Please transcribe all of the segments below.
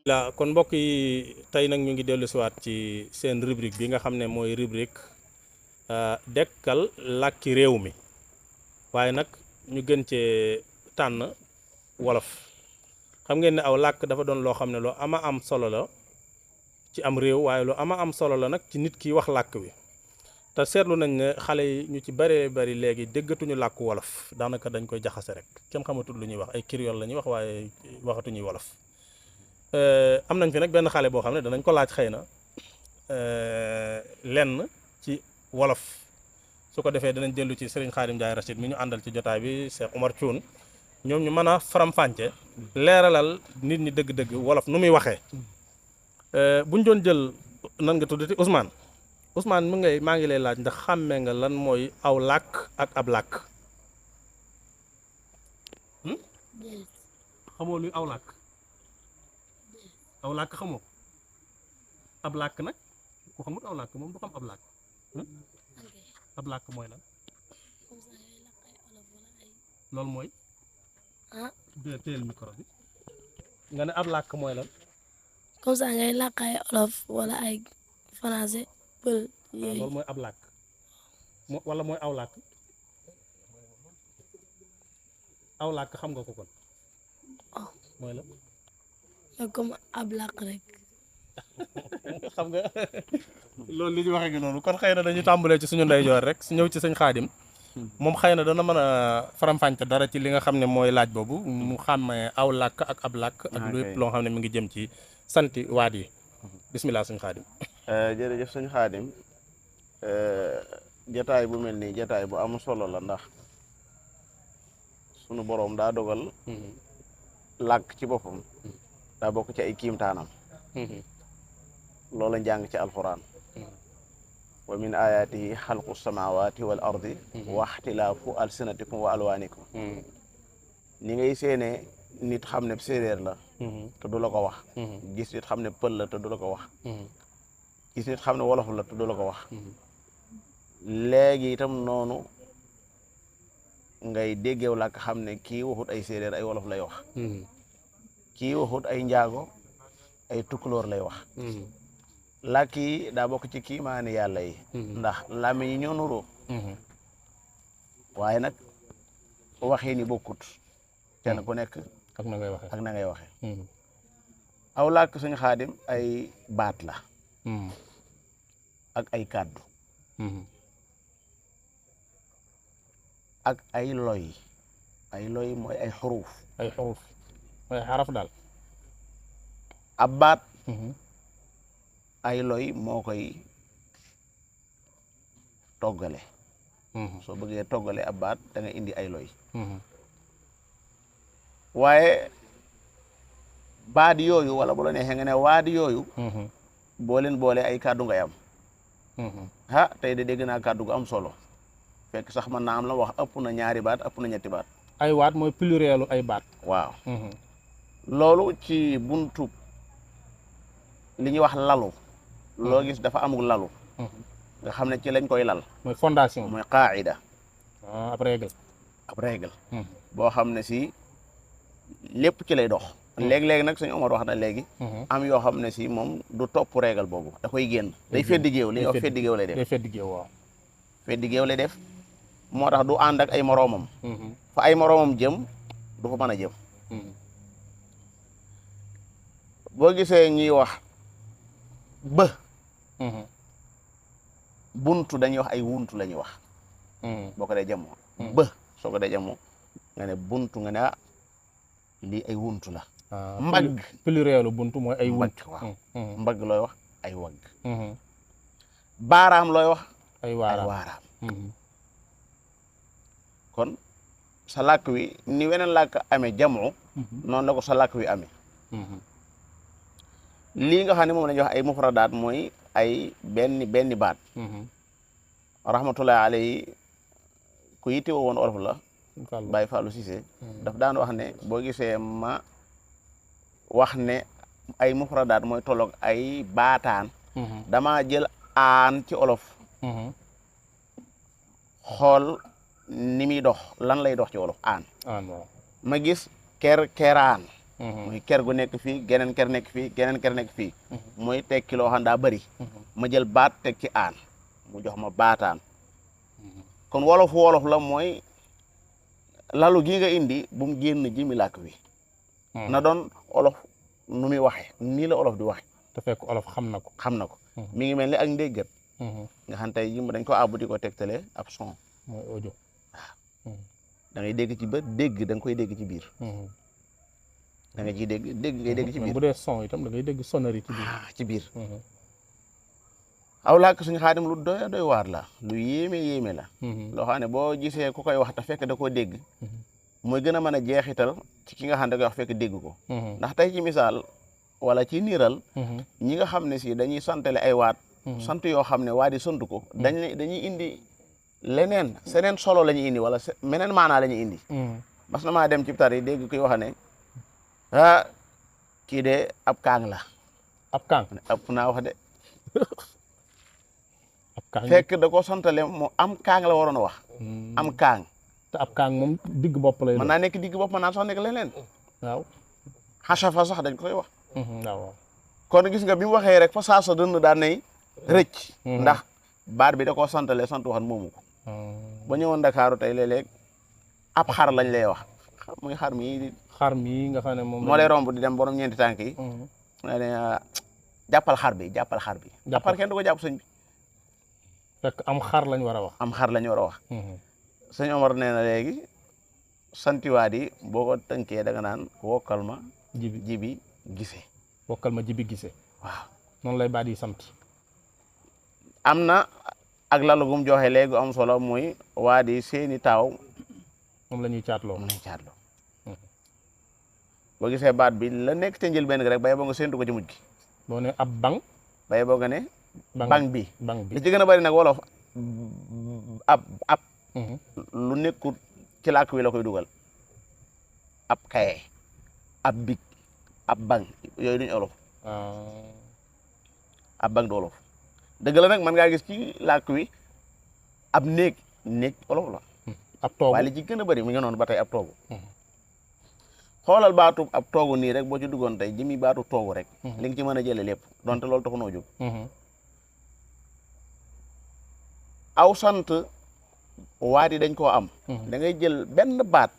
la kon mbokk yi tey nag ñu ngi dellu siwaat ci seen rubrique bi nga xam ne mooy rubrique dekkal làkki réew mi waaye nag ñu gën cee tànn wolof. xam ngeen ne aw làkk dafa doon loo xam ne lu ama am solo la ci am réew waaye lu ama am solo la nag ci nit ki wax làkk wi te seetlu nañ ne xale yi ñu ci bëree bëri léegi déggatuñu làkku wolof daanaka dañ koy jaxase rek kenn xamatul lu ñuy wax ay créole la ñuy wax waaye waxatuñuy wolof. am nañ fi nag benn xale boo xam ne danañ ko laaj xëy na lenn ci wolof su ko defee danañ dellu ci Serigne Khadim Ndiaye Rachid mi ñu àndal ci jotaay bi Cheikh Oumar Thioune ñoom ñu mën a faram-fàcce leeralal nit ñi dëgg-dëgg wolof nu muy waxee. buñ doon jël nan nga tuddati Ousmane maa ngi lay laaj ndax xàmmee nga lan mooy aw làkk ak ab làkk. xamoo luy aw làkk. aw làkk xamoo ko ab làkk nag ku xamut aw làkk moom du xam ab làkk. ab làkk mooy lan loolu mooy téel micro bi nga ne ab làkk mooy lan comme ça ngay làkk ay olof wala ay français pël yooyu loolu mooy ab làkk wala mooy aw làkk aw làkk xam nga ko kon mooy la comme ab làkk rek xam nga loolu li ñu waxee ngi noonu kon xëy na dañu tàmbalee ci suñu ndeyjoor rek su ñëw ci sëñ Xaadim moom xëy na dana mën a faram-fàcce dara ci li nga xam ne mooy laaj boobu mu xàmmee aw làkk ak ab làkk ak lépp loo xam ne mi ngi jëm ci santi waat yi bismillah sëñ Xaadim. jërëjëf sëñ Xaadim jataay bu mel nii jataay bu am solo la ndax sunu boroom daa dogal làkk ci boppam daa bokk ci ay kiimtaanam loola njàng ci alquran wa min ayatihi xalqu samawati wal ardi wa ixtilaafu alsinatikum wa alwaanikum ni ngay séenee nit xam ne séeréer la te du la ko wax gis nit xam ne pël la te du la ko wax gis nit xam ne wolof la te du la ko wax léegi itam noonu ngay déggeew làkk xam ne kii waxut ay séeréer ay wolof lay wax kii waxut ay njaago ay tukulóor lay wax làkk yi daa bokk ci kiimaani yàlla yi ndax làmmiñ yi ñoo nuroo waaye nag waxee ni bokkut kenn ku nekk ak na ngay waxee ak na ngay waxee aw làkk suñu Xaadim ay baat la ak ay kàddu ak ay loy mooy ay xuruuf mooy xaraf daal ab baat ay loy moo koy toggale soo bëggee toggale ab baat da nga indi ay loy waaye baat yooyu wala bu la neexee nga ne waat yooyu boo leen boole ay kàddu ngay am tey de dégg naa kàddu gu am solo fekk sax man naa am la wax ëpp na ñaari baat ëpp na ñetti baat ay waat mooy plurielu ay baat waaw loolu ci buntu li ñuy wax lalu loo gis dafa amul lalu nga xam ne ci lañ koy lal mooy fondation mooy qaida ab règle boo xam ne si lépp ci lay dox léegi-léegi nag suñu Omar wax na léegi am yoo xam ne si moom du topp règle boobu da koy génn day feddi géew li ñuy wax feddi géew lay def day feddi géew waaw feddi géew lay def moo tax du ànd ak ay moroomam fa ay moroomam jëm du fa mën a jëm boo gisee ñuy wax buntu dañuy wax ay wuntu la ñuy wax boo ko dee jamoo soo ko dee jamoo nga ne buntu nga ne lii ay wuntu la mbagg plurielu buntu mooy ay wuntu waaw mbagg looy wax ay wagg baaraam looy wax ay waaraam kon sa làkk wi ni weneen làkk amee jamoo noonu la ko sa làkk wi amee lii nga xam ne moom la ñuy wax ay mufradaat mooy ay benn baat rahmatullahi alayhi ku yitte woo woon olof la Baye Fallou Cissé daf daan wax ne boo gisee ma wax ne ay mufradaat mooy tolloog ay baataan dama jël aan ci olof xool ni muy dox lan lay dox ci wolof aan waaw. ma gis keraan muy ker gu nekk fii geneen ker nekk fii geneen ker nekk fii muy tekki loo xam daa bëri ma jël baat teg ci aan mu jox ma baataan kon wolof la mooy lalu gi nga indi bu mu génn jimi làkk wi na doon olof nu muy waxe nii la olof di waxe te fekk olof xam na ko mi ngi mel ni ak ndéggat nga xam tey ji dañ ko àbbu di ko tegtale ab son mooy audio da ngay dégg ci bët dégg da nga koy dégg ci biir da nga ciy dégg ngay dégg ci biir bu dee son itam da ngay dégg sonnerie ci biir aw làkk suñu Xaadim lu doy waar la lu yéeme la loo xam ne boo gisee ku koy wax te fekk da koo dégg mooy gën a mën a jeexital ci ki nga xam ne da koy wax fekk dégg ko ndax tey ci misaal wala ci niiral ñi nga xam ne si dañuy santale ay waat sant yoo xam ne waa di sant ko dañuy indi leneen seneen solo la ñuy indi wala meneen maanaa la ñuy indi mas na maa dem ci tar yi dégg kuy wax ne kii de ab kaang la ab kaang ëpp naa wax de ab kaang fekk da ko santale moo am kaang la waroon a wax am kaang te ab kaang moom digg bopp lay mën naa nekk digg bopp mën naa sax nekk leneen waaw xasafa sax dañ koy wax waaw kon gis nga bi mu waxee rek fa saasa dënn daan nay rëcc ndax baat bi da koo santale sant waxan moomu ko ba ñëwoon Ndakaaru tey léeg-léeg ab xar lañ lay wax muy xar mi nga xam ne moom moo lay romb di dem borom ñeenti tànk yi jàppal xar bi jàppal xar bi jàppal kenn du ko jàpp sëñ bi fekk am xar lañ war a wax am xar lañ war a wax sëñ Omar nee na léegi santiwaat yi boo ko tënkee da nga naan wokkal ma jibi gisee wokkal ma jibi gisee waaw noonu lay baat yi sant am na ak lalu gum joxe léegi am solo muy waa di seeni taaw moom la ñuy caatloo boo gisee baat bi la nekk ca njëlbéen gi rek bay boo nga séntu ko ci mujj gi boo ne ab bang bay boo nga ne bang bi li ci gën a bari nag wolof ab lu nekkul ci làkk wi la koy dugal ab kaye ab big ab bang yooyu duñu olof ab bang du olof dëgg la nag mën ngaa gis ci làkk wi ab néeg olof la ab toogu waaye li ci gën a bari mi nga noonu ba tey ab toogu xoolal baatu ab toogu nii rek boo ci duggoon tey jëmi baatu toogu rek li nga ci mën a jële lépp donte loolu taxu noo jóg aw sant waat yi dañ koo am da ngay jël benn baat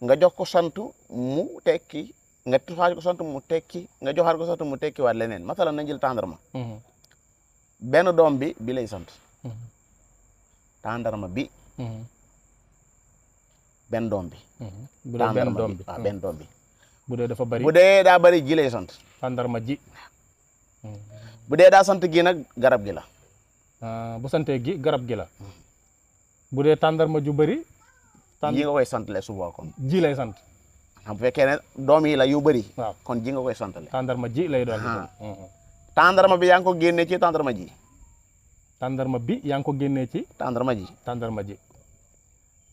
nga jox ko sant mu tekki nga joxaat ko sant mu tekki nga joxaat ko sant mu tekki waat leneen masalan nañ jël tàndarma benn doom bi lay sant tàndarma bi benn doom bi waaw benn doom bi bu dee dafa bari bu dee daa bari ji lay sant tàndarma ji bu dee daa sant gi nag garab gi la bu santee gi garab gi la bu dee tàndarma ju bari ji nga koy santale suba kon ji lay sant bu fekkee ne doom yi la yu bari waaw kon ji nga koy santale tàndarma ji lay doon tàndarma bi yaa ngi ko génnee ci tàndarma ji tàndarma bi yaa ngi ko génnee ci tàndarma ji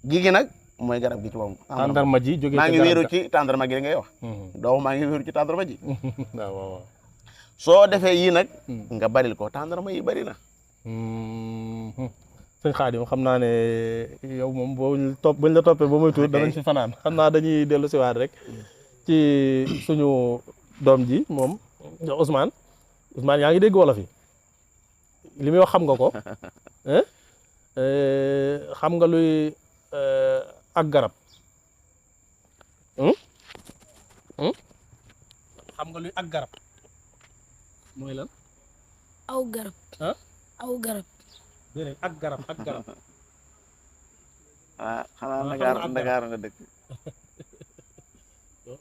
gi nag mooy garab gi ci moom tàndarma ji jógee maa ngi wéeru ci tàndarma gi ngay wax doo maa ngi wéeru ci tàndarma ji waaw soo defee yii nag nga baril ko tàndarma yi bari na sëñ Xaadim xam naa ne yow moom buñ la toppee ba muy tuur danañ fi fanaan xam naa dañuy dellu si waat rek ci suñu doom ji moom Ousmane yaa ngi dégg wolof yi li muy wax xam nga ko xam nga luy ak garab xam nga luy ak garab mooy lan aw garab aw garab déedéet ak garab xanaa Ndakaar nga dëkk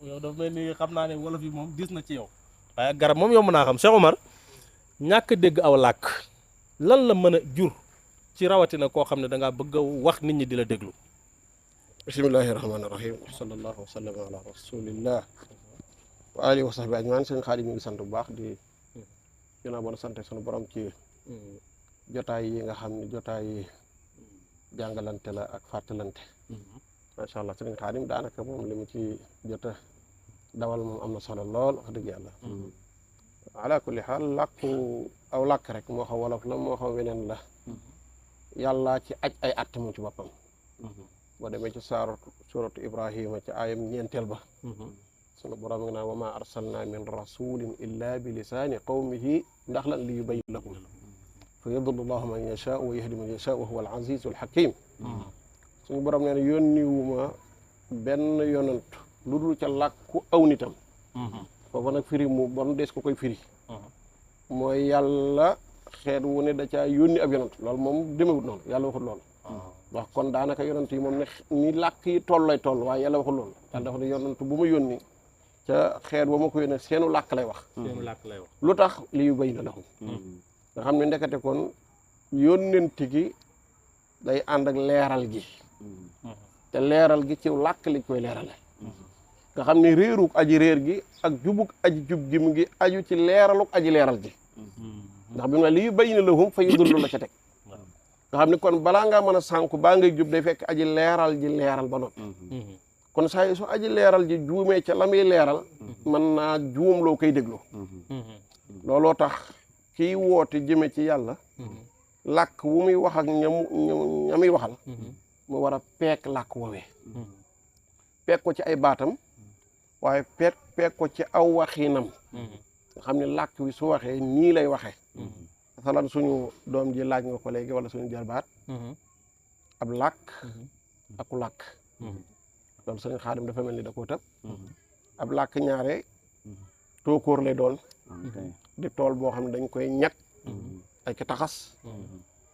yow dafa mel ni xam naa ne wolof yi moom gis na ci yow waaye ak garab moom yomb naa xam Cheikh Omar ñàkk dégg aw làkk lan la mën a jur ci rawatina koo xam ne da ngaa bëgg a wax nit ñi di la déglu bismillahi rahmaani rahim sallallahu wa sallam ala rasulillah wa alihi wa sahbi ajmain sëñ Xaadim mi ngi sant bu baax di ginnaaw ba sant sunu borom ci jotaay yi nga xam ne jotaay yi jàngalante la ak fàttalante macha allah sëñ Xaadim daanaka moom li mu ci jota dawal moom am na solo lool wax dëgg yàlla ala kulli xaal làkku aw làkk rek moo xam wolof la moo xam weneen la yàlla ci aj ay att moom ci boppam boo demee ci suratu Ibrahima ci aayam ñeenteel ba sunu borom ngi naan wa ma arsalna min rasulin illa bi lisaani qawmihi ndax lan li yubayyin lahum fa yadullu llahu man yashaau wa yahdi man yashaau wa huwa al azizu al hakim suñu borom nee na yónniwuma benn yonant lu dul ca làkku aw nitam foofu nag firi mu bon des ko koy firi mooy yàlla xeet wu ne da caa yónni ab yonant loolu moom demewut noonu yàlla waxut loolu ndax kon daanaka yonant yi moom ne ni làkk yi toll lay toll waaye yàlla waxut loolu yàlla dafa ne yonant bu ma yónni ca xeet wa ma ko yónnee seenu làkk lay wax lu tax li yu bay na lahum nga xam ne ndekete kon yónnent gi day ànd ak leeral gi te leeral gi ci làkk li koy leerale nga xam ne réeruk aji réer gi ak jubuk aji jub gi mu ngi aju ci leeraluk aji leeral gi ndax bi mu ne li yu bay na lahum fa yudullu la ca teg nga xam ne kon balaa ngaa mën a sànku baa ngay jub day fekk aji leeral ji leeral ba noppi kon saa yi su aji leeral ji juumee ca la muy leeral mën naa juum loo koy déglu looloo tax kiy woote jëme ci yàlla làkk wu muy wax ak ñamuy waxal mu war a peek làkk woowee peek ko ci ay baatam waaye peek ko ci aw waxiinam nga xam ne làkk wi su waxee nii lay waxee masalan suñu doom ji laaj nga ko léegi wala suñu jarbaat ab làkk aku làkk loolu suñu Xaadim dafa mel ni da koo tëb ab làkk ñaare tookóor lay doon di tool boo xam ne dañ koy ñag ay ki taxas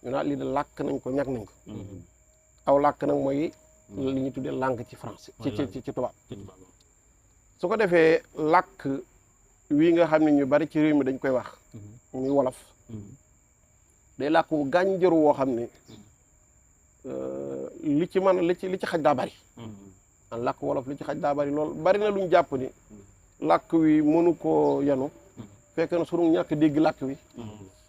ñu naan lii de làkk nañ ko ñag nañ ko aw làkk nag mooy li ñu tuddee langue ci français ci tubaab su ko defee làkk wii nga xam ne ñu bari ci réew mi dañ koy wax muy wolof day làkk wu gànjaru woo xam ne li ci mën li ci xaj daa bari an làkk wolof li ci xaj daa bari lool bari na luñ jàpp ni làkk wi mënu koo yanu fekk na sunu ñàkk dégg làkk wi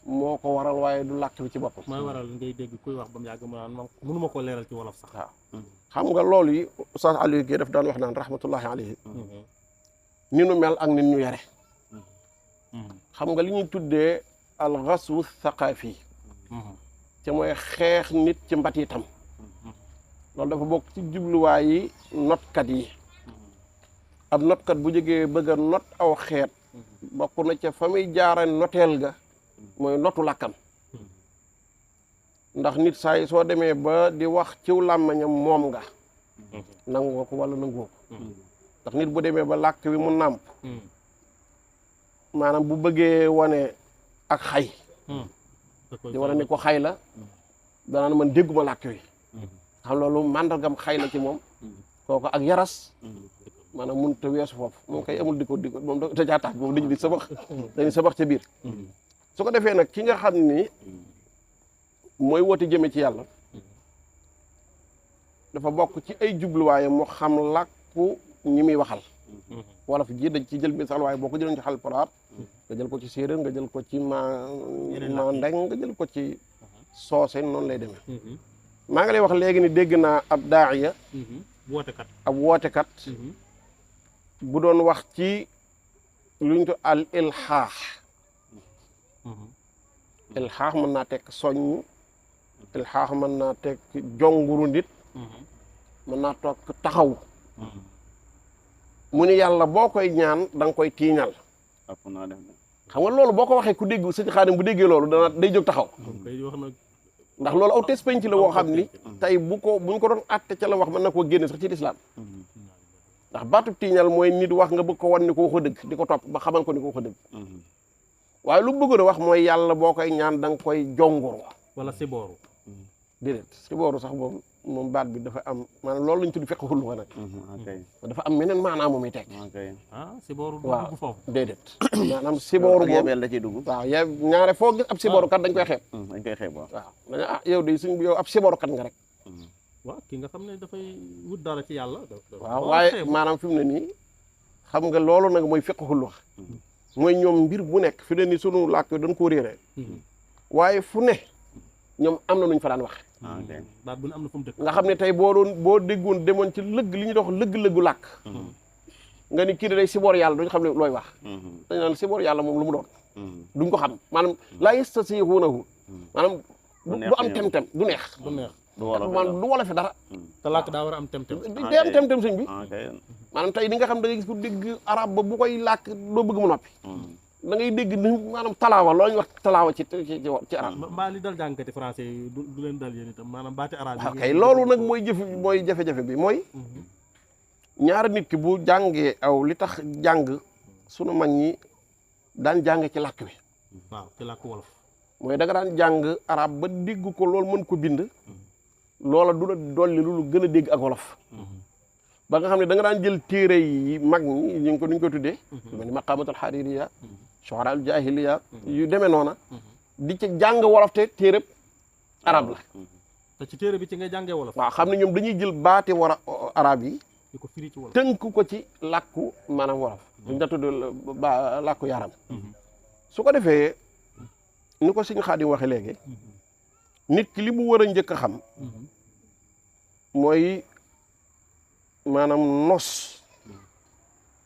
moo ko waral waaye du làkk wi ci boppam mooy waral ngay dégg kuy wax ba mu yàgg mu naan man mënuma koo leeral ci wolof sax waaw xam nga loolu yi Oustaz Aliou Guèye daf daan wax naan rahmatullahi alayhi ni nu mel ak nit ñu yare xam nga li ñuy tuddee al ghaswu thaqafi te mooy xeex nit ci mbatiitam loolu dafa bokk ci jubluwaay yi notkat yi ab notkat bu jógee bëgg a not aw xeet bokk na ca fa muy jaara noteel ga mooy notu làkkam ndax nit saa yi soo demee ba di wax ciw làmmañam moom nga nangoo ko wala nangoo ko ndax nit bu demee ba làkk wi mu nàmp maanaam bu bëggee wane ak xay di wane ni ko xay la danaan man dégguma làkk wi xam loolu màndargam xay la ci moom kooku ak yaras maanaam mënut a weesu foofu moom kay amul di ko moom da caa tax boobu dañu di sabax dañu sabax ca biir su ko defee nag ki nga xam ni mooy woote jëme ci yàlla dafa bokk ci ay jubluwaayam mu xam làkku ñi muy waxal wolof ji dañ ci jël misaal waaye boo ko jëloon ci Haalpulaar nga jël ko ci séeréer nga jël ko ci mandeng nga jël ko ci soose noonu lay demee maa ngi lay wax léegi ni dégg naa ab daaiya ab wootekat bu doon wax ci luñ ko al ilxaax ilxaax mën naa tekk soññ ilxaax mën naa tekk jonguru nit mën naa toog taxaw mu ni yàlla boo koy ñaan da nga koy tiiñal xam nga loolu boo ko waxee ku dégg sëñ Xaadim bu déggee loolu dana day jóg taxaw ndax loolu aw tes penc la woo xam ni tey buñ ko doon àtte ca la wax mën na koo génne sax ci lislaam ndax baatub tiiñal mooy nit wax nga bëgg ko wan ni ko waxoo dëgg di ko topp ba xamal ko ni ko waxoo dëgg waaye lu bëggoon a wax mooy yàlla boo koy ñaan da nga koy jonguru wala sibooru déedéet sibooru sax moom baat bi dafa am maanaam loolu lañ tudd fekk xullu ko nag dafa am meneen maanaam moom muy teg sibooru waaw dugg foofu déedéet maanaam sibooru moom da ciy dugg waaw ya ñaare foo gis ab sibooru kat dañ koy xeeb dañ koy xeeb waaw dañu yow de suñ yow ab sibooru kat nga rek waaw ki nga xam ne dafay wut dara ci yàlla waaw waaye maanaam fi mu ne nii xam nga loolu nag mooy fekk xullu wax mooy ñoom mbir bu nekk fi ne nii sunu làkk dañ koo réeree waaye fu ne ñoom am na nuñ fa daan wax baat bu ne am na fu mu dëkk nga xam ne tey boo déggoon demoon ci lëgg li ñuy dox lëgg-lëggu làkk nga ni kii day siboor yàlla duñ xam ne looy wax dañ naan siboor yàlla moom lu mu doon duñ ko xam maanaam laa yastasiihuunahu maanaam du am tem-tem du neex du neex du wolof man du wolof dara te làkk daa war a am tem-tem. day am tem-tem sëñ bi ok maanaam tey di nga xam da ngay gis ku dégg arab ba bu koy làkk doo bëgg mu noppi da ngay dégg ni maanaam talaawa loolu ñu wax talaawa ci arab mbaa li dal jàngkati français yi du leen dal yéen itam maanaam baati arabe yi. kay loolu nag mooy jafe-jafe bi mooy ñaari nit ki bu jàngee aw li tax jàng sunu mag ñi daan jàng ci làkk wi waaw ci làkk wolof. mooy da nga daan jàng arab ba dégg ko loolu mën ko bind loola du la dolli lu gën a dégg ak wolof ba nga xam ne da nga daan jël téere yi mag ñi ñu ngi ko tuddee lu mel ni maqamatul haririya shu'ara al jahiliya yu demee noona di ci jàng wolof te téereb arab la te ci téere bi ci ngay jàngee wolof. waaw xam ne ñoom dañuy jël baati arab yi di ko firi ci wolof. tënk ko ci làkku maanaam wolof duñ da tudd ba làkku yaram su ko defee ni ko Sëñ Xaadim waxe léegi nit ki li mu war a njëkk a xam mooy maanaam nos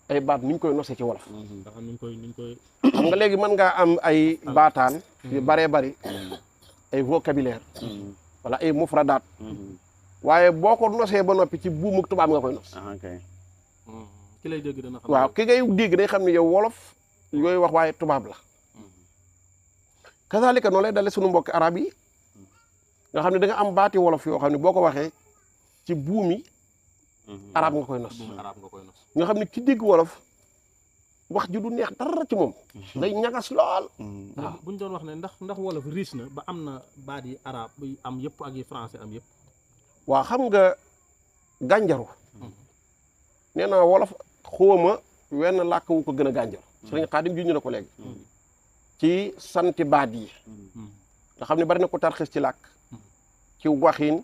ay baat ni ñu koy nosee ci wolof nga xam ni ñu koy. xam nga léegi mën ngaa am ay baataan yu baree bari ay vocabulaire wala ay mufradaat waaye boo ko nosee ba noppi ci buumuk tubaab nga koy nos ok ki lay dégg dana xam. waaw ki ngay dégg day xam ne yow wolof yooyu wax waaye tubaab la kazalika noonu lay dale suñu mbokki arab yi nga xam ne da nga am baati wolof yoo xam ne boo ko waxee ci buumi arab nga koy nos arab nga koy nos. nga xam ne ki dégg wolof wax ji du neex dara ci moom day ñagas lool waaw bu ñu doon wax ne ndax wolof riche na ba am na baat yi arab yi am yëpp ak yi français am yëpp. waaw xam nga gànjaru nee naa wolof xawma wenn làkk wu ko gën a gànjaru sëriñ Xaadim ju ñu na ko léegi ci santi baat yi nga xam ne bari na ko tarxis ci làkk ci waxin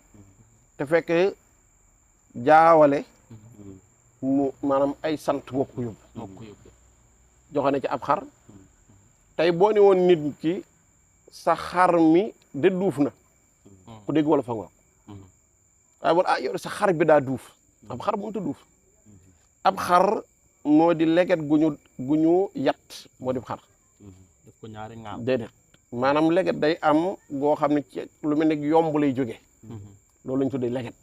te fekkee jaawale mu maanaam ay sant moo ko yóbbu joxe na ci ab xar tey boo ne woon nit ki sa xar mi de duuf na ku dégg wala fa nga waaye bon yow sa xar bi daa duuf ab xar mënut a duuf ab xar moo di leget gu ñu yat moo di xar def ko ñaari ŋaam. déedéet maanaam leget day am goo xam ne ci lu mel ne yomb lay jóge loolu lañ tuddee leget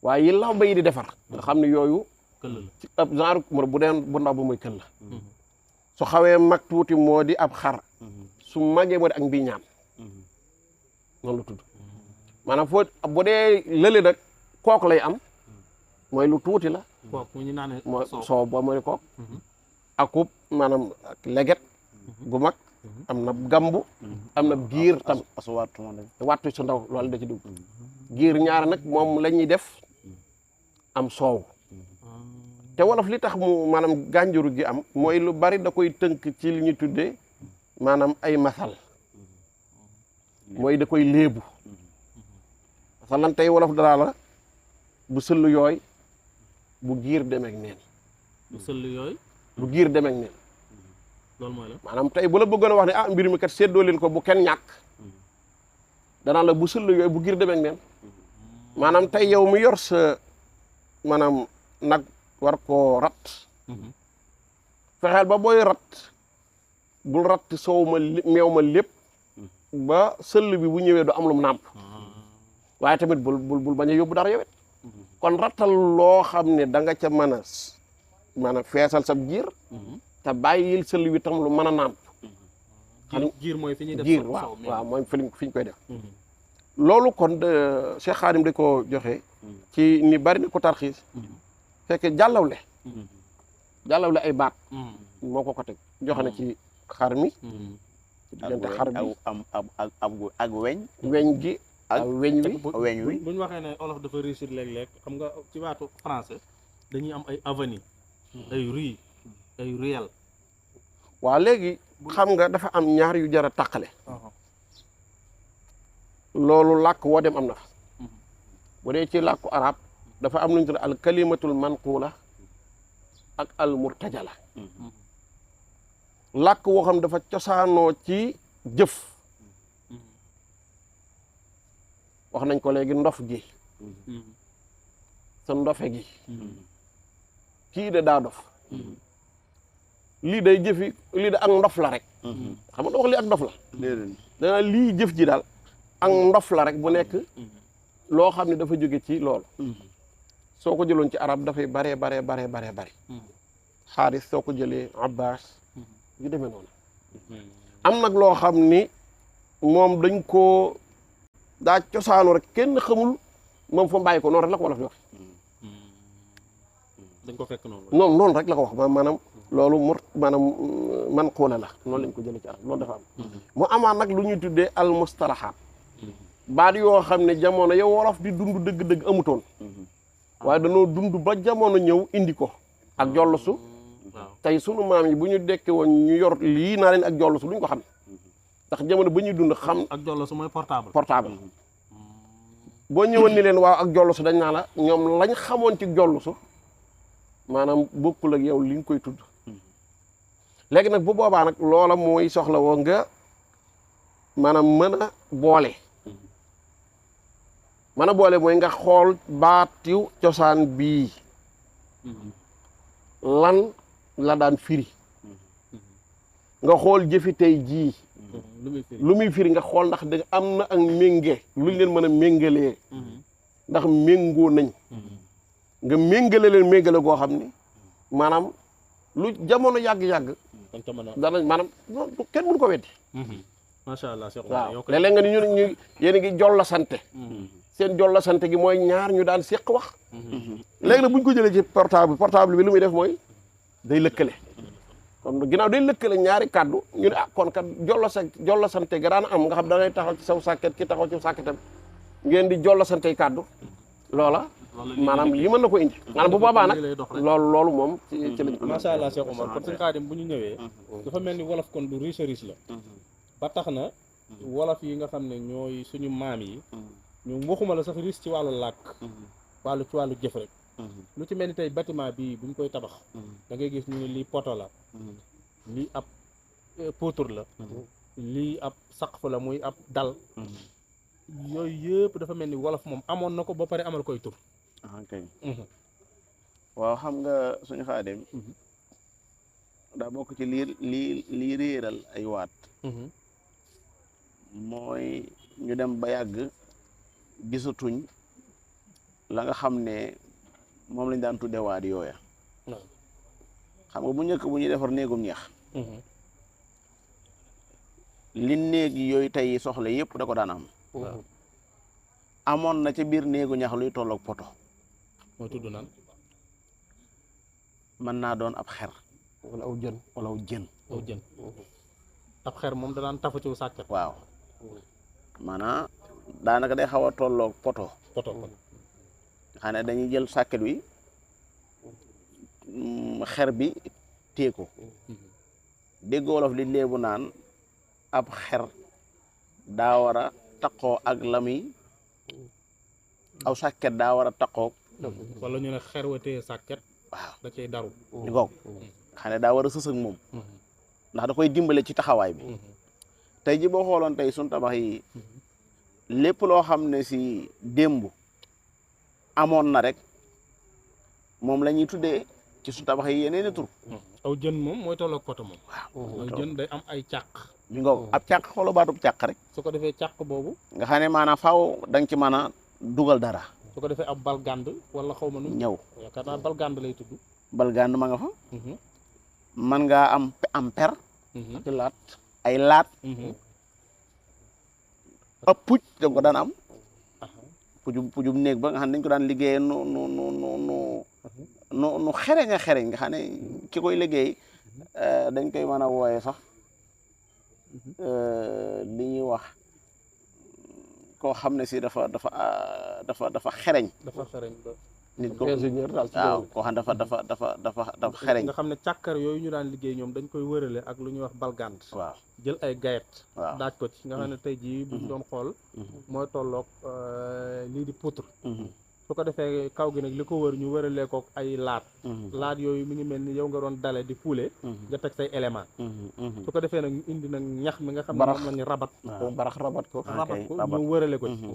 waaye yi law ba yi di defar nga xam ne yooyu këll la ci ab genre bu deen bu ndaw ba mooy këll la su xawee mag tuuti moo di ab xar su magee moo di ak mbii ñaam noonu la tudd maanaam foo bu dee lële nag kook lay am mooy lu tuuti la kooku mu ñu naan mooy soow boo mooy kook akub maanaam ak leget gu mag am na gambu am na giir tam asuwaatu ma dem wattu su ndaw loolu da ci dugg giir ñaar nag moom la ñuy def am soow te wolof li tax mu maanaam gànjaru gi am mooy lu bari da koy tënk ci li ñuy tuddee maanaam ay masal mooy da koy léebu masalan tey wolof dalaa la bu sëll yooy bu giir demeek neen bu sëll yooyu bu giir demeek neen loolu mooy la. maanaam tey bu la bëggoon a wax ne mbir mi kat séddoo leen ko bu kenn ñàkk danaa la bu sëll yooyu bu giir demeek neen maanaam tey yow mi yor sa maanaam nag war koo rat fexeel ba booy rat bul rat soow ma meew ma lépp ba sëll bi bu ñëwee du am lu mu nàmp waaye tamit bul bañ a yóbbu dara yowet kon rattal loo xam ne da nga ca mën a maanaam feesal sab giir te bàyyil sëll wi tam lu mën a nàmp giir mooy fi ñuy def giir waaw mooy fi ñu koy def loolu kon Cheikh Khadim da ko joxe ci ni bari na ko tarxiis fekk jàllawle ay baat moo ko teg joxe na ci xar mi diggante xar bi ak weñ gi ak weñ wi bu ñu waxee ne olof dafa réussir léeg-léeg xam nga ci baatu français dañuy am ay avenue ay rue ay ruelle waaw léegi xam nga dafa am ñaar yu jar a tàqale loolu làkk woo dem am na fa bu dee ci làkku arab dafa am lu ñu tudd al kalimatul manqula ak al murtajala làkk woo xam dafa cosaanoo ci jëf wax nañ ko léegi ndof gi sa ndofe gi kii de daa dof lii day jëfi lii de ak ndof la rek xam nga wax lii ak ndof la danaa lii jëf ji daal ak ndof la rek bu nekk loo xam ne dafa jóge ci loolu soo ko jëloon ci arab dafay baree bari xaaris soo ko jëlee abbas yu demee noonu am nag loo xam ni moom dañ koo daa cosaanu rek kenn xamul moom fa bàyyi ko noonu rek la ko wolof di wax dañ ko fekk noonu noonu rek la ko wax maanaam loolu maanaam man xuula la noonu lañ ko jëlee ci arab loolu dafa am mu amaan nag lu ñuy tuddee al mustalahaat baat yoo xam ne jamono yow wolof di dund dëgg-dëgg amutoon waaye dañoo dund ba jamono ñëw indi ko ak jollusu tey sunu maam yi bu ñu dekke woon ñu yor lii naa leen ak jollusu luñ ko xam ndax jamono ba ñuy dund xam ak jollusu mooy portable boo ñëwoon ni leen waaw ak jollusu dañ naa la ñoom lañ xamoon ci jollusu maanaam bokkul ak yow li nga koy tudd léegi nag bu boobaa nag loola mooy soxla woo nga maanaam mën a boole mooy nga xool baatiw cosaan bii lan la daan firi nga xool jëfi tey jii lu muy firi nga xool ndax da am na ak ménge luñ leen mën a méngalee ndax méngoo nañ nga méngale leen méngale goo xam ni maanaam lu jamono yàgg-yàgg danañ maanaam kenn mënu ko weddi macha allah waaw léeg-léeg nga ni ñu yéen a ngi jolla sante seen jolla sante gi mooy ñaar ñu daan séq wax léegi nag bu ñu ko jëlee ci portable bi lu muy def mooy day lëkkale kon ginnaaw day lëkkale ñaari kàddu ñu ne kon kat jolla sante ga daan am nga xam da ngay taxaw ci saw sàkket ki taxaw ci sàkketam ngeen di jolla sante kàddu loola maanaam lii mën na ko indi maanaam bu boobaa nag loolu moom ci lañ ko macha allah Cheikh Omar kon suñu Xaadim bu ñu ñëwee dafa mel ni wolof kon du riche la ba tax na wolof yi nga xam ne ñooy suñu maam yi ñu waxuma la sax riche ci wàllu làkk ci wàllu jëf rek lu ci mel ni tey bâtiment bii bu ñu koy tabax da ngay gis ñu ne lii poto la lii ab poutre la lii ab saqf la muy ab dal yooyu yëpp dafa mel ni wolof moom amoon na ko ba pare amal koy tur kay waaw xam nga suñu Xaadim daa bokk ci lii réeral ay waat mooy ñu dem ba yàgg gisatuñ la nga xam ne moom lañ daan tudde waat yooya xam nga bu njëkk bu ñuy defar néegum ñeex li néeg yooyu tey soxla yëpp da ko daan am amoon na ca biir néegu ñax luy tolloog poto moo tudd naan mën naa doon ab xer wala aw jën ab xer moom da daan tafu ci sàkket waaw maanaam daanaka day xaw a tolloog poto xam ne dañuy jël sàkket wi xer bi téye ko dégg wolof li léebu naan ab xer daa war a taqoo ak lami aw sàkket daa war a taqoo wala ñu ne xer wa téye sàkket waaw da cay daru di goog xam ne daa war a sës ak moom ndax da koy dimbale ci taxawaay bi tey ji boo xooloon tey suñ tabax yi lépp loo xam ne si démb amoon na rek moom la ñuy tuddee ci suñ tabax yi yeneen i tur aw jën moom mooy tolloog poto moom waaw aw jën day am ay càq mi ngoog ab càq xooloo baatub càq rek su ko defee càq boobu nga xam ne maanaam faaw da nga ci mën a dugal dara su ko defee ab balgand wala xaw ma nu ñëw yaakaar naa balgand lay tudd balgand ma nga fa man ngaa am per ci laat ay laat ab puj da ko daan am pujum néeg ba nga xam ne dañ ko daan liggéeyee nu xereñ nga xam ne ki koy liggéey dañ koy mën a wooye sax li ñuy wax koo xam ne si dafa xereñ nit ko ingénieur daal waaw koo xam dafa xereñ nga xam ne càkkar yooyu ñu daan liggéey ñoom dañ koy wërale ak lu ñuy wax balgand waaw jël ay gayet waaw daaj ko ci nga xam ne tey jii buñ doon xool mooy tolloog lii di poutre su ko defee kaw gi nag li ko wër ñu wëralee ko ay laat laat yooyu mi ngi mel ni yow nga doon dale di fuule nga teg say élément su ko defee nag ñu indi nag ñax mi nga xam ne moom la ñu rabat barax rabat ko ñu wërale ko ci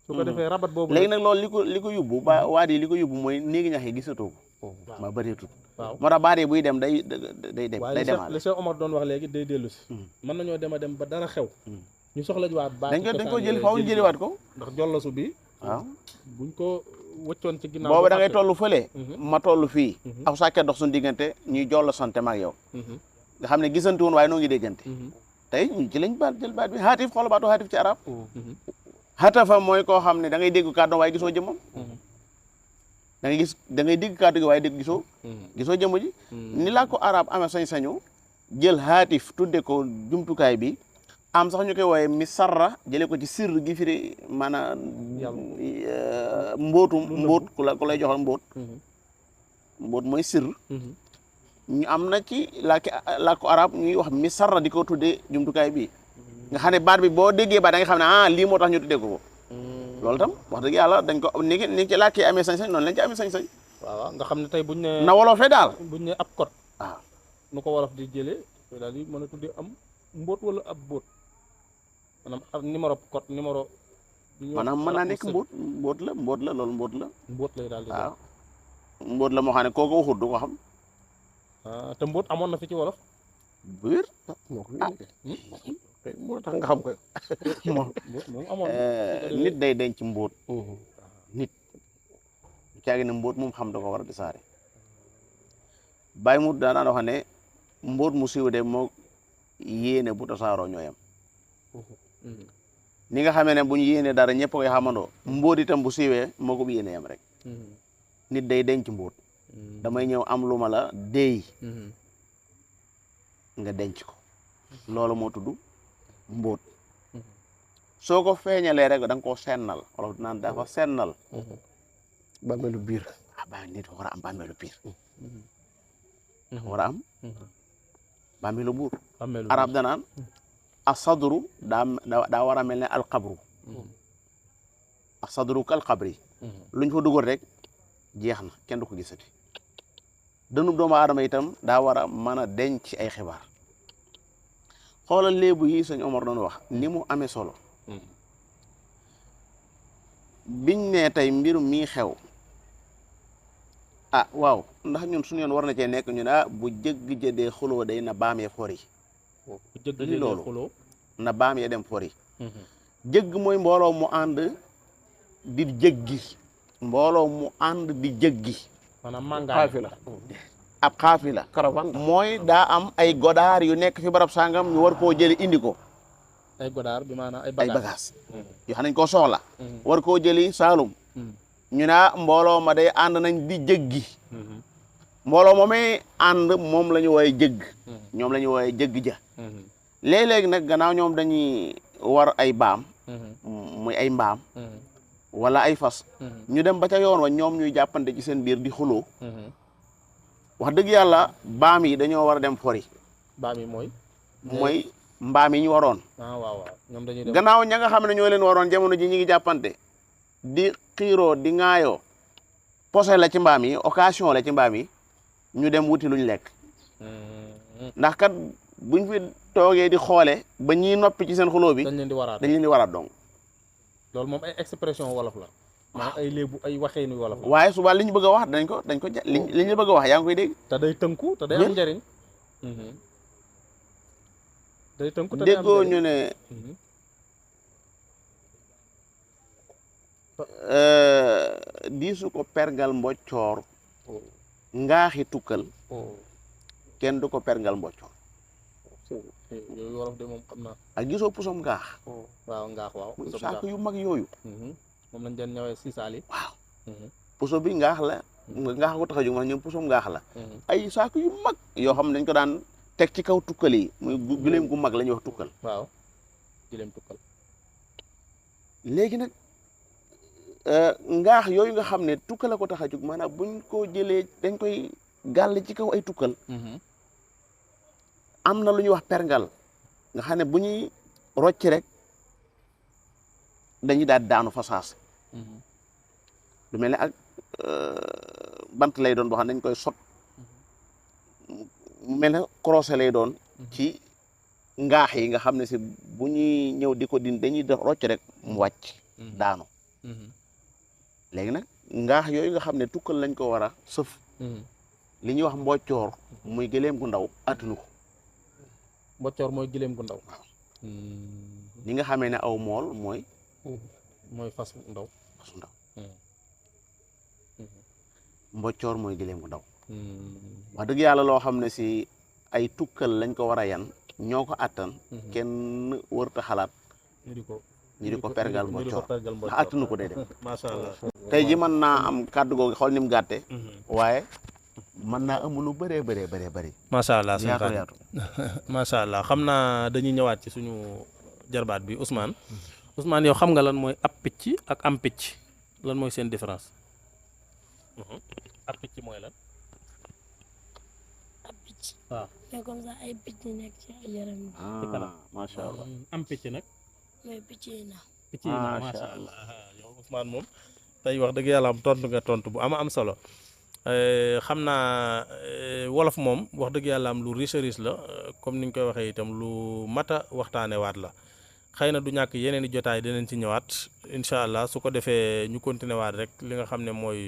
su ko defee rabat boobu léegi nag loolu li ko yóbbu ba waat yi li ko yóbbu mooy néegi ñax yi gisatoo ko ma bëreetut waaw moo tax baat yi buy dem day dem waaye li Cheikh Omar doon wax léegi day dellu si mën nañoo dem a dem ba dara xew ñu soxla jiwaat baat dañ ko jëli faaw ñu jëliwaat ko ndax jollasu bi waaw buñ ko wëccoon ci ginnaaw boobu da ngay toll fële ma toll fii Mhm. aw sàkket dox suñu diggante ñuy jolla sante maag yow nga xam ne gisante woon waaye noo ngi déggante tey ñu ci lañ baat jël baat bi xaatif xool baatu xaatif ci arab xatafa mooy koo xam ne da ngay dégg kàddu waaye gisoo jëmmam da ngay dégg kàddu gi waaye dégg gisoo jëmm ji ni laa ko arab amee sañ-sañu jël xaatif tudde ko jumtukaay bi am sax ñu koy wooye mi sarra jële ko ci sirr gi firi maanaam mbóot ku lay joxal mbóot mooy sirr ñu am na ci làkku arab ñuy wax mi sarra di ko tuddee jumtukaay bi nga xam ne baat bi boo déggee baat da nga xam ne lii moo tax ñu tuddee ko loolu tam wax dëgg yàlla dañ ko ni ci làkk yi amee sañ-sañ noonu lañ ci amee sañ-sañ waaw nga xam ne tey buñ ne na wolofee daal buñ ne ab code waaw nu ko wolof di jëlee daal di mën a tuddee am mbóot wala ab bóot maanaam ab numéro code numéro maanaam mën naa nekk mbóot la loolu mbóot la mbóot lay daal di waaw mbóot la moo xam ne kooku waxut du ko xam te mbóot amoon na fi ci wolof bu wér moo ko moo tax nga xam ko mbóot moom amoon nit day denc mbóot nit caagi ne mbóot moom xam da ko war a disaare bàyyi mu daan wax ne mbóot mu siiw de moo yéene bu tasaaroo ñooyam ni nga xamee ne bu ñu yéene dara ñëpp koy xamandoo mbóot itam bu siiwee moo ko bu yéene yam rek nit day denc mbóot damay ñëw am lu ma la déey nga denc ko loolu moo tudd mbóot soo ko feeñalee rek da nga koo sennal wala naan dafa sennal bàmmeelu biir nit war a am bàmmeelu biir war a am bàmmeelu buur arab danaan asadru daa war a mel ne alqabru asadru kal qabri luñ fa dugal rek jeex na kenn du ko gisati dënub doomu aadama itam daa war a mën a denc ay xibaar xoolal léebu yi sëñ Omar doon wax ni mu amee solo biñ ne tey mbirum mii xew waaw ndax ñun suñu yoon war na cee nekk ñu ne bu jëgg jëdee xuloo day na baam ya fori li loolu na baam ya dem fori jëgg mooy mbooloo mu ànd di jëggi mbooloo mu ànd di jëggi maanaam xaafila ab xaafila caravane mooy daa am ay godaar yu nekk fi barab sàngam ñu war koo jëli indi ko ay godaar bi maanaam ay bagages yoo xam nañ koo soxla war koo jëli Saalum ñu ne mbooloo ma day ànd nañ di jëggi mbooloo moomee ànd moom la ñu wooye jëgg ñoom la ñu wooye jëgg ja léeg-léegi nag gannaaw ñoom dañuy war ay baam muy ay mbaam wala ay fas ñu dem ba ca yoon wa ñoom ñuy jàppante ci seen biir di xuloo wax dëgg yàlla baam yi dañoo war a dem fori baam yi mooy mbaam yi ñu waroon waaw ñoom dañuy dem gannaaw ña nga xam ne ñoo leen waroon jamono ji ñi ngi jàppante di xiiroo di ŋaayoo posé la ci mbaam yi occasion la ci mbaam yi ñu dem wuti luñ lekk ndax kat buñ fi toogee di xoole ba ñiy noppi ci seen xuloo bi dañ leen di waraat donc loolu moom ay expression wolof la maanaam ay léebu ay waxeenu wolof la waaye suba li ñu bëgg a wax dañ ko li ñu bëgg a wax yaa ngi koy dégg te day tënku te day am njëriñ day tënku te day am déggoo ñu ne diisu ko pergal mboccoor ngaaxi tukkal kenn du ko pergal mboccoor yooyu wolof de moom xam naa ak gisoo pusom ngaax waaw ngaax waaw saako yu mag yooyu moom lañ den ñëwee sisaali waaw puso bi ngaax la ngaax ko tax a jóg ma ñoom pusom ngaax la ay saako yu mag yoo xam ne dañ ko daan teg ci kaw tukkal yi muy gileem gu mag la ñuy wax tukkal waaw gileem tukkal léegi nag ngaax yooyu nga xam ne tukkal la ko tax a jóg maanaam buñ ko jëlee dañ koy gàll ci kaw ay tukkal am na lu ñuy wax perngal nga xam ne bu ñuy rocc rek dañuy daal daanu fa saas lu mel ne ak bant lay doon boo xam ne dañ koy sot mu mel ne croisé lay doon ci ngaax yi nga xam ne si bu ñuy ñëw di ko din dañuy def rocc rek mu wàcc daanu léegi nag ngaax yooyu nga xam ne tukkal lañ ko war a sëf li ñuy wax mboccoor muy gëleem gu ndaw attunu ko mboccoor mooy gëleem gu ndaw ni nga xamee ne aw mool mooy mooy fas ndaw. fasu ndaw mboccoor mooy gileem gu ndaw wax dëgg yàlla loo xam ne si ay tukkal lañ ko war a yan ñoo ko attan kenn wërta xalaat ñu di ko pergal mboccoor ndax attanu ko day dem macha allah. tey ji mën naa am kàddu googu xool ni mu gàtte waaye mën naa am lu bëree bëri macha allah sëñ yaatu Khadim yaatu macha allah xam naa dañuy ñëwaat ci suñu jarbaat bi Ousmane yow xam nga lan mooy ab picc ak am picc lan mooy seen différence. ab picc mooy lan. ab picc waaw mais comme ça ay picc nekk ci ay yaram yi ah macha allah am picc nag. mooy picc yi naaw picc yi nag Macha macha allah yow Ousmane moom tey wax dëgg yàlla am tontu nga tontu bu am solo xam naa wolof moom wax dëgg yàlla am lu riche la comme ni ñu koy waxee itam lu mat a waxtaanee waat la xëy na du ñàkk yeneen i jotaay dinañ ci ñëwaat incha allah su ko defee ñu continuer waat rek li nga xam ne mooy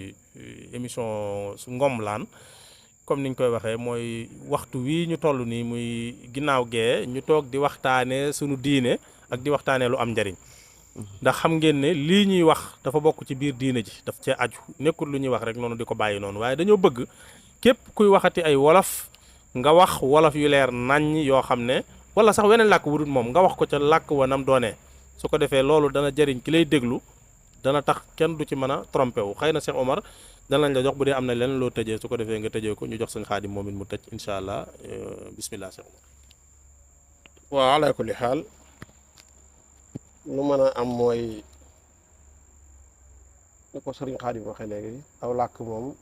émission su Ngomlaan comme ni ñu koy waxee mooy waxtu wii ñu toll nii muy ginnaaw gee ñu toog di waxtaanee sunu diine ak di waxtaanee lu am njariñ ndax xam ngeen ne lii ñuy wax dafa bokk ci biir diine ji daf cee aju nekkul lu ñuy wax rek noonu di ko bàyyi noonu waaye dañoo bëgg képp kuy waxati ay wolof nga wax wolof yu leer naññ yoo xam ne wala sax weneen làkk wudul moom nga wax ko ca làkk wa nam doonee su ko defee loolu dana jëriñ ki lay déglu dana tax kenn du ci mën a trompé wu xëy na Cheikh Omar danañ la jox bu dee am na leneen loo tëjee su ko defee nga tëjee ko ñu jox sëñ Xaadim moom it mu tëj incha allah bismillah Cheikh Omar. waaw ala kulli xaal lu mën a am mooy ni ko sëriñ Xaadim waxee léegi aw làkk moom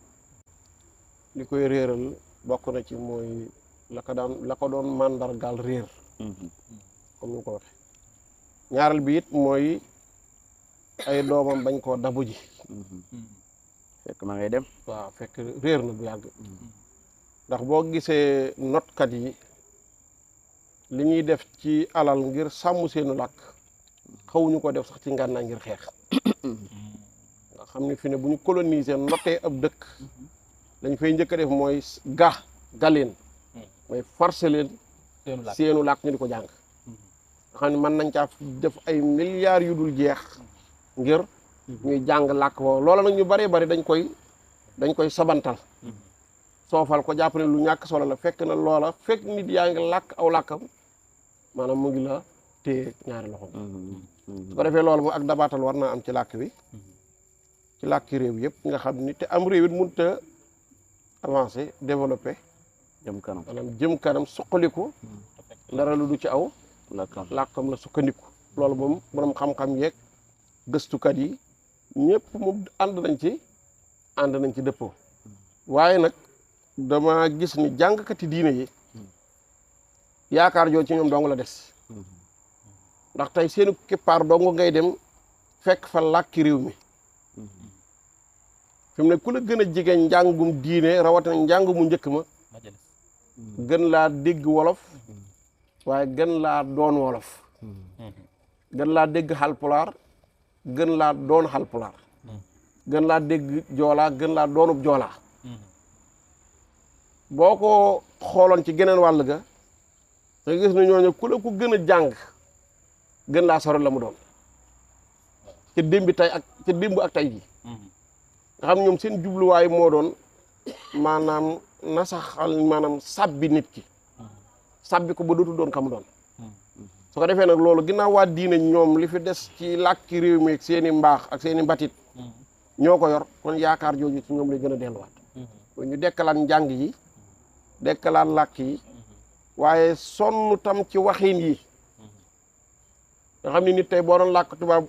li koy réeral bokk na ci mooy la ko doon màndargaal réer comme ni ko waxee ñaareel bi it mooy ay doomam bañ koo dabu ji fekk ma ngay dem waaw fekk réer na bu yàgg ndax boo gisee notkat yi li ñuy def ci alal ngir sàmm seenu làkk xawuñu ko def sax ci ngànnaay ngir xeex nga xam ne fi ne bu ñu coloniser notee ab dëkk lañ fay njëkk a def mooy galeen mooy forcer leen seenu làkk ñu di ko jàng nga xam ne mën nañ caa def ay milliards yu dul jeex ngir ñuy jàng làkk woowu loola nag ñu bëree bëri dañ koy sabantal soofal ko jàpp ne lu ñàkk solo la fekk na loola fekk nit yaa ngi làkk aw làkkam maanaam mu ngi la téye ñaari loxo su ko defee loolu moom ak dabaatal war naa am ci làkk bi ci làkki réew yëpp nga xam ni te am réew it mënut a avancé développé jëm kanam maanaam jëm kanam suqaliku dara lu du ci aw làkkam la sukkandiku loolu moom borom xam-xam yeeg gëstukat yi ñëpp moom ànd nañ ci dëppoo waaye nag dama gis ni jàngkati diine yi yaakaar joo ci ñoom dong la des ndax tey seenu kippaar dong ngay dem fekk fa làkki réew mi fi mu ne ku la gën a jege njàngum diine rawatina njàng mu njëkk ma gën laa dégg wolof waaye gën laa doon wolof gën laa dégg xalpulaar gën laa doon xalpulaar gën laa dégg joolaa gën laa doonub joolaa boo ko xooloon ci geneen wàll ga nga gis ne ñooñu ku la ku gën a jàng gën laa sori la mu doon ca démb ak tey ji nga xam ñoom seen jubluwaay moo doon maanaam nasaxal maanaam sàbbi nit ki sàbbi ko ba dootul doon ka mu doon su ko defee nag loolu ginnaaw waa diine ñoom li fi des ci làkki réew mi ak seen i mbaax ak seen i mbatit ñoo ko yor kon yaakaar jooju ci ñoom lay gën a delluwaat ñu dekkalaat njàng yi dekkalaat làkk yi waaye sonn tam ci waxin yi nga xam ne nit tey boo doon làkk tubaab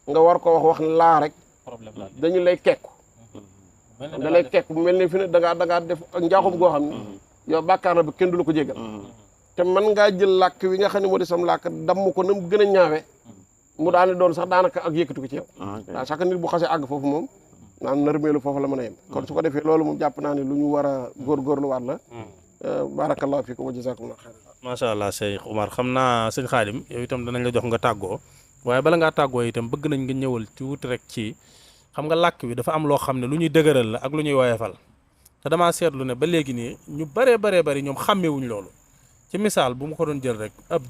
nga war ko wax laa rek dañu lay kekku da lay kekku bu mel ne fi ne da ngaa def ak njaaxum goo xam ne yow bàkkaar la ba kenn du la ko jégal te mën ngaa jël làkk wi nga xam ne moo di sam làkk damm ko na mu gën a ñaawe mu daane doon sax daanaka ak yëkkatu ko ci yow waaw chaque nit bu xasee àgg foofu moom naan nërmeelu foofu la mën a yem kon su ko defee loolu moom jàpp naa ne lu ñu war a góorgóorluwaat la barakallahu fiikum wa jazakumullahu xayran macha allah Cheikh Omar xam naa sëñ Xaadim yow itam danañ la jox nga tàggoo waaye bala ngaa tàggoo itam bëgg nañ nga ñëwal ci wuti rek ci xam nga làkk wi dafa am loo xam ne lu ñuy dëgëral la ak lu ñuy woyefal te damaa seetlu ne ba léegi nii ñu baree bari ñoom xàmmewuñ loolu ci misaal bu ma ko doon jël rek ab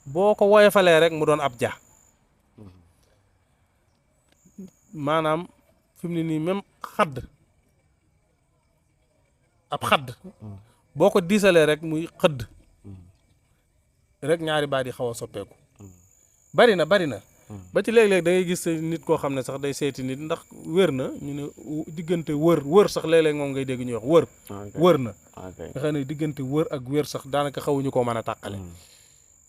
boo ko woyofalee rek mu doon ab ja maanaam fi mu ne nii même ab xadd boo ko diisalee rek muy xëdd rek ñaari baat yi xaw a soppeeku bari na ba ci léeg-léeg da ngay gis nit koo xam ne sax day seeti nit ndax wér na ñu ne diggante wër sax léeg-léeg moom ngay dégg ñuy wax wër na nga xam ne diggante wër ak wér sax daanaka xawuñu koo mën a tàqale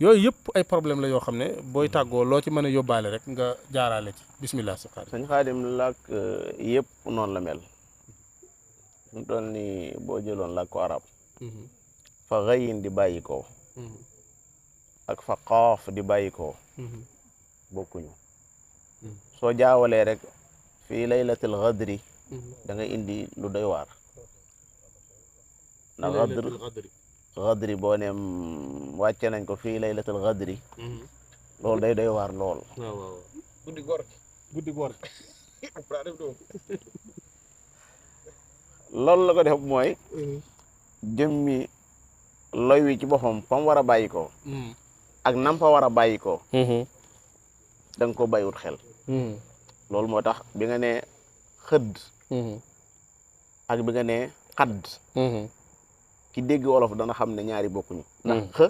yooyu yëpp ay problème la yoo xam ne booy tàggoo loo ci mën a yóbbaale rek nga jaaraale ci bismillah si xaadim sëñ Xaadim làkk yëpp noonu la mel fi mu toll nii boo jëloon làkku arab fa xëyin di bàyyi ko ak fa xoof di bàyyi ko bokkuñu soo jaawalee rek fii laylatil xadri da nga indi lu doy waar ndax xadri boo ne wàcce nañ ko fii laylatil xadri loolu day doy waar lool guddi góor loolu la ko def mooy jëmmi loy wi ci boppam fa mu war a bàyyi ko ak nam fa war a bàyyi ko da nga ko bàyyiwut xel loolu moo tax bi nga ne xëdd ak bi nga ne xadd ki dégg wolof dana xam ne ñaari bokkuñu ndax xë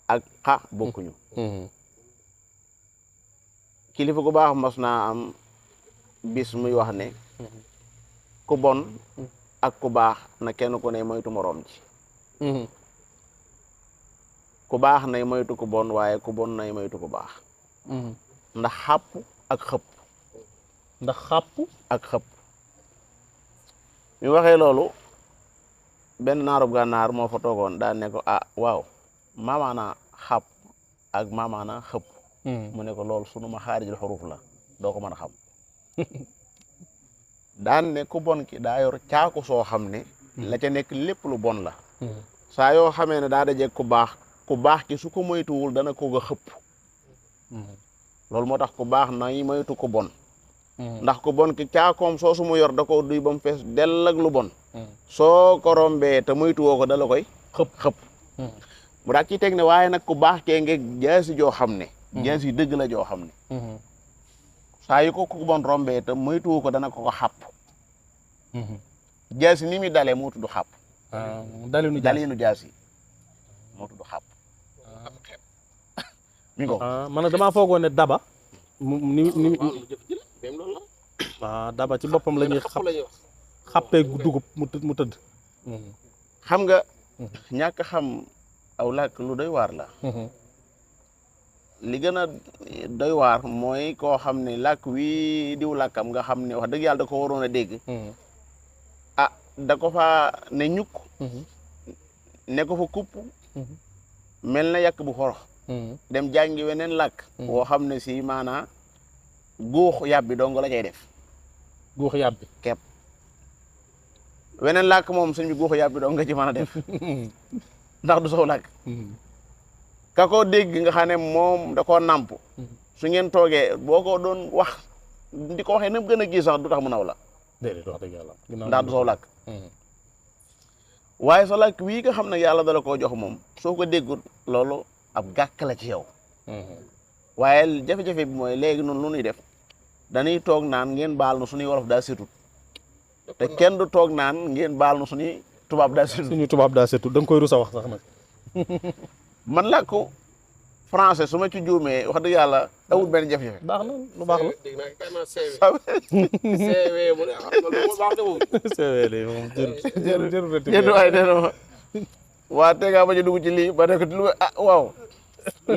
ak xa bokkuñu kilifa gu baax mas naa am bis muy wax ne ku bon ak ku baax na kenn ku ne moytu moroom ci ku baax nay moytu ku bon waaye ku bon nay moytu ku baax ndax xàpp ak xëpp mi waxee loolu benn naarub gànnaar moo fa toogoon daan ne ko waaw maamaana xàpp ak maamaana xëpp mu ne ko loolu sunu ma xaarijul xuruf la doo ko mën a xam daan ne ku bon ki daa yor caaku soo xam ne la ca nekk lépp lu bon la saa yoo xamee ne daa dajeeg ku baax ki su ko moytuwul dana ko ga xëpp loolu moo tax ku baax nay moytu ku bon ndax ku bon ki caakoom soo su mu yor da ko duy ba mu fees dell ak lu bon soo ko rombee te moytuwoo ko dala koy xëpp mu daal ci teg ne waaye nag ku baax kee ngeeg jaasi joo xam ne jaasi dëgg la joo xam ne saa yu ko ku bon rombee te moytuwoo ko dana ko xàpp jaasi ni muy dalee moo tudd xàpp dalinu jaasi moo tudd xàpp mi ko man damaa foogoon ne daba daba ci boppam la ñuy xàppee dugub mu tëdd xam nga ñàkk xam aw làkk lu doy waar la li gën a doy waar mooy koo xam ne làkk wii diw làkkam nga xam ne wax dëgg yàlla da ko waroon a dégg da ko fa ne ñukk ne ko fa kupp mel na yàq bu xorox dem jàngi weneen làkk woo xam ne si maanaa guux yàbbi dong la cay def guux yàbbi kepp weneen làkk moom suñ bi guux yàbbi dong nga ci mën a def ndax du sow làkk ka ko dégg nga xam ne moom da koo nàmp su ngeen toogee boo ko doon wax di ko waxee na gën a gis sax du tax mu naw la déedéet wax dëgg yàlla ndax du sow làkk waaye sa làkk wii nga xam ne yàlla dala koo jox moom soo ko déggul loolu ab gàkk la ci yow waaye jafe-jafe bi mooy léegi noonu lu ñuy def dañuy toog naan ngeen baal nu suñuy wolof daa setut te kenn du toog naan ngeen baal nu suñuy tubaab daa setut suñuy tubaab daa setut da nga koy rusa wax sax nag man làkku français su ma ci juumee wax dëgg yàlla awul benn jafe-jafe baax na lu baax la dégg naa kay naa CV mu ne loolu baax de moom CV de moom jërëjëf waay nee na ma waa tegaa ba ñu dugg ci lii ba nekk lu waaw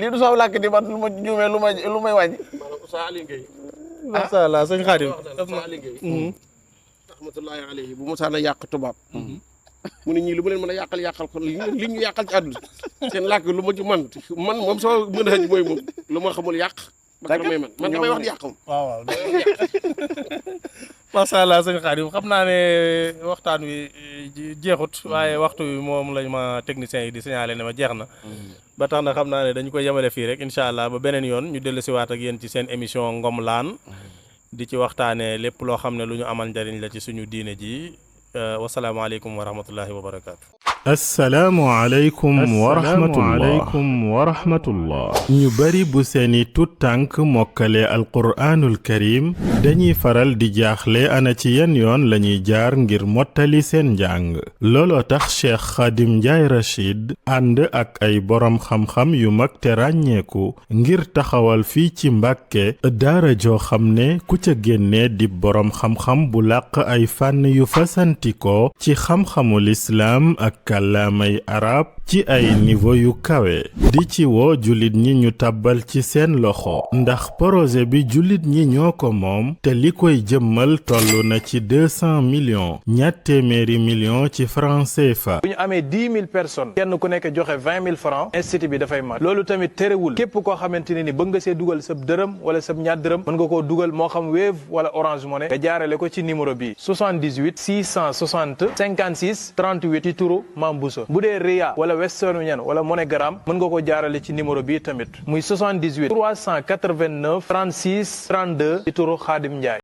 lii du saw làkk di man lu ma juumee lu may wàññi maanaam Oustaz Aliou Gueye macha allah sëñ Xaadim Oustaz Aliou Gueye rahmatullahi alayhi bu mosaan a yàq tubaab mu ne ñii lu ma leen mën a yàqal ko li ñu yàqal ci àdduna seen làkk lu ma ci man moom soo mën a xëj mooy moom lu ma xamul yàq ba may man damay wax di yàq moom waaw macha allah sëñ Xaadim xam naa ne waxtaan wi jeexut waaye waxtu wi moom lañ ma techniciens yi di signalé ne ma jeex na ba tax na xam naa ne dañu koy yemale fii rek incha allah ba beneen yoon ñu dellu siwaat ak yéen ci seen émission Ngom Laan di ci waxtaanee lépp loo xam ne lu ñu amal njariñ la ci suñu diine ji wasalaamaaleykum wa rahmatullahi wa barakaatu. assalaamu aleykum wa rahmatullah ñu bari bu seeni tut tànk mokkale alquraanul karim dañuy faral di jaaxle ana ci yan yoon lañuy jaar ngir mottali seen njàng looloo tax Cheikh Khadim Ndiaye Rachid ànd ak ay boroom xam-xam yu mag te ràññeeku ngir taxawal fii ci Mbàkke daara joo xam ne ku ca génne di boroom xam-xam bu làq ay fànn yu fasantikoo ci xam-xamul islaam ak kàllaamay arab ci ay niveau yu kawe di ci woo jullit ñi ñu tàbbal ci seen loxo ndax projet bi jullit ñi ñoo ko moom te li koy jëmmal toll na ci 200 millions ñatt téeméeri millions ci francs CFA. bu ñu amee 10 000 personnes kenn ku nekk joxe 20 000 francs institut bi dafay mat loolu tamit terewul képp koo xamante ne ni bëgg nga see dugal sab dërëm wala sab ñaar dërëm mën nga koo dugal moo xam Wave wala Orange Money nga jaarale ko ci numéro bi 78 660 56 38 ci turu Mame Bousso bu dee Ria wala Western Union wala MoneyGram mën nga ko jaarale ci numéro bi tamit muy 78 389 36 32 ci turu Khadim Ndiaye.